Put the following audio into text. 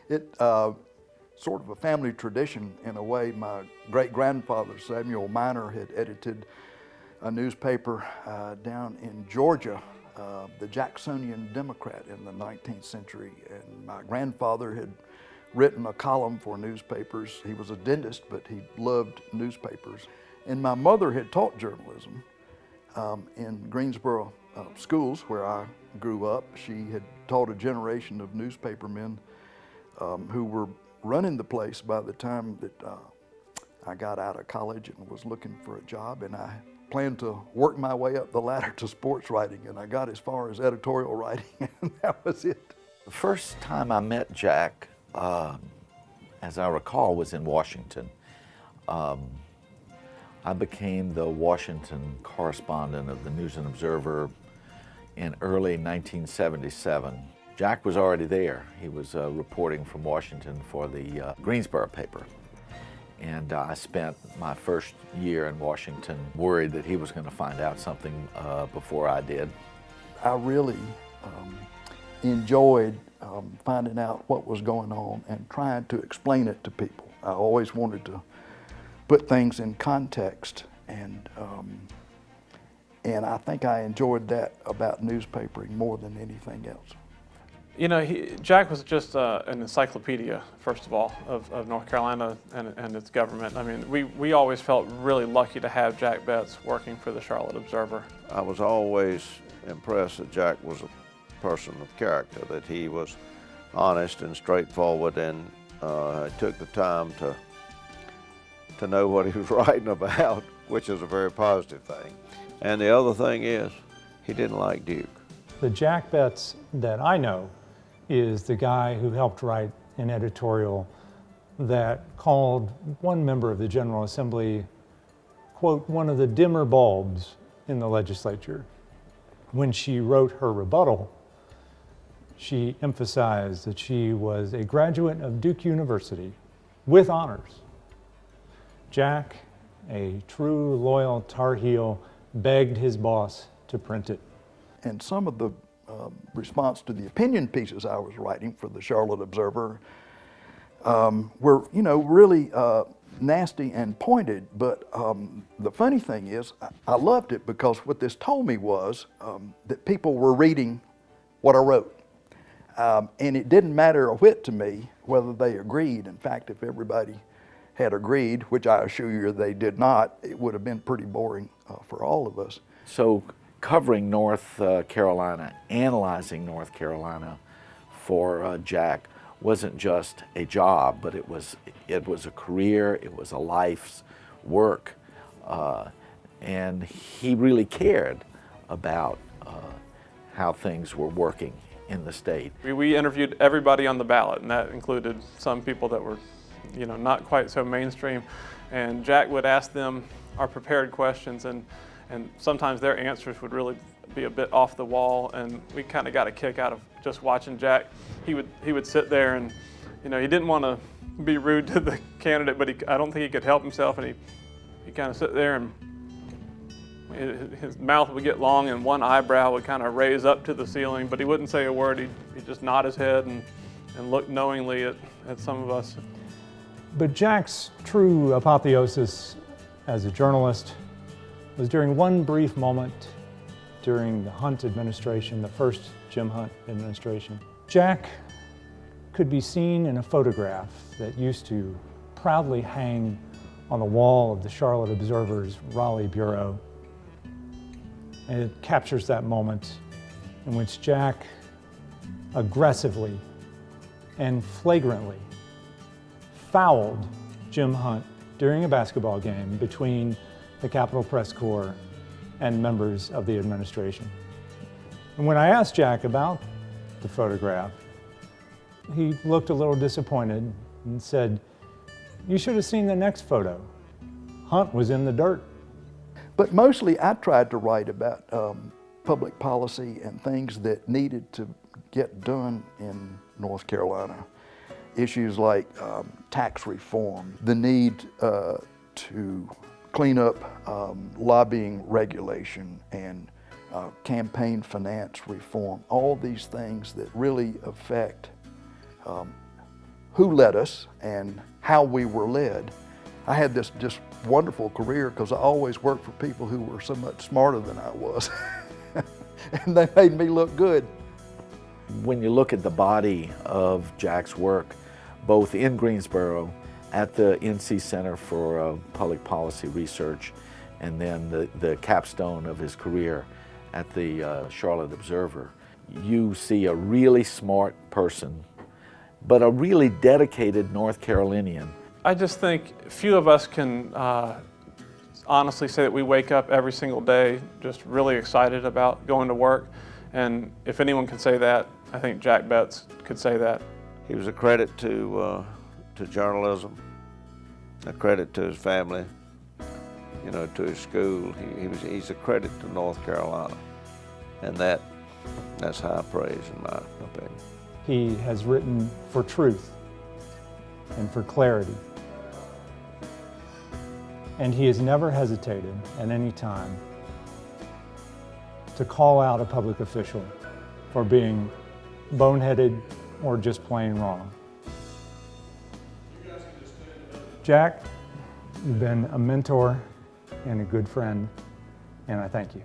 It sort of a family tradition in a way. My great-grandfather, Samuel Miner, had edited a newspaper down in Georgia, the Jacksonian Democrat in the 19th century. And my grandfather had written a column for newspapers. He was a dentist, but he loved newspapers. And my mother had taught journalism in Greensboro schools where I grew up. She had taught a generation of newspapermen who were running the place by the time that I got out of college and was looking for a job. And I planned to work my way up the ladder to sports writing, and I got as far as editorial writing, and that was it. The first time I met Jack, as I recall, was in Washington. I became the Washington correspondent of the News and Observer in early 1977. Jack was already there. He was reporting from Washington for the Greensboro paper. And I spent my first year in Washington worried that he was going to find out something before I did. I really enjoyed finding out what was going on and trying to explain it to people. I always wanted to put things in context, and I think I enjoyed that about newspapering more than anything else. You know, Jack was just an encyclopedia, first of all, of North Carolina and its government. I mean, we always felt really lucky to have Jack Betts working for the Charlotte Observer. I was always impressed that Jack was a person of character, that he was honest and straightforward, and took the time to know what he was writing about, which is a very positive thing. And the other thing is, he didn't like Duke. The Jack Betts that I know is the guy who helped write an editorial that called one member of the General Assembly, quote, one of the dimmer bulbs in the legislature. When she wrote her rebuttal, she emphasized that she was a graduate of Duke University with honors. Jack, a true loyal Tar Heel, begged his boss to print it. And some of the response to the opinion pieces I was writing for the Charlotte Observer were, you know, really nasty and pointed. But the funny thing is, I loved it because what this told me was that people were reading what I wrote. And it didn't matter a whit to me whether they agreed. In fact, if everybody had agreed, which I assure you they did not, it would have been pretty boring for all of us. So covering North Carolina, analyzing North Carolina for Jack wasn't just a job, but it was a career, it was a life's work, and he really cared about how things were working in the state. We interviewed everybody on the ballot, and that included some people that were, you know, not quite so mainstream, and Jack would ask them our prepared questions, and sometimes their answers would really be a bit off the wall, and we kind of got a kick out of just watching Jack. He would sit there, and you know, he didn't want to be rude to the candidate, but I don't think he could help himself, and he kind of sit there, and his mouth would get long, and one eyebrow would kind of raise up to the ceiling, but he wouldn't say a word. He'd just nod his head and look knowingly at some of us. But Jack's true apotheosis as a journalist was during one brief moment during the Hunt administration, the first Jim Hunt administration. Jack could be seen in a photograph that used to proudly hang on the wall of the Charlotte Observer's Raleigh Bureau. And it captures that moment in which Jack aggressively and flagrantly fouled Jim Hunt during a basketball game between the Capitol Press Corps and members of the administration. And when I asked Jack about the photograph, he looked a little disappointed and said, "You should have seen the next photo. Hunt was in the dirt." But mostly I tried to write about public policy and things that needed to get done in North Carolina. Issues like tax reform, the need to clean up lobbying regulation, and campaign finance reform, all these things that really affect who led us and how we were led. I had this just wonderful career because I always worked for people who were so much smarter than I was. And they made me look good. When you look at the body of Jack's work, both in Greensboro, at the NC Center for Public Policy Research, and then the capstone of his career at the Charlotte Observer, you see a really smart person, but a really dedicated North Carolinian. I just think few of us can honestly say that we wake up every single day just really excited about going to work. And if anyone can say that, I think Jack Betts could say that. He was a credit to journalism, a credit to his family, you know, to his school. He's a credit to North Carolina, and that's high praise in my opinion. He has written for truth and for clarity. And he has never hesitated at any time to call out a public official for being boneheaded or just plain wrong. Jack, you've been a mentor and a good friend, and I thank you.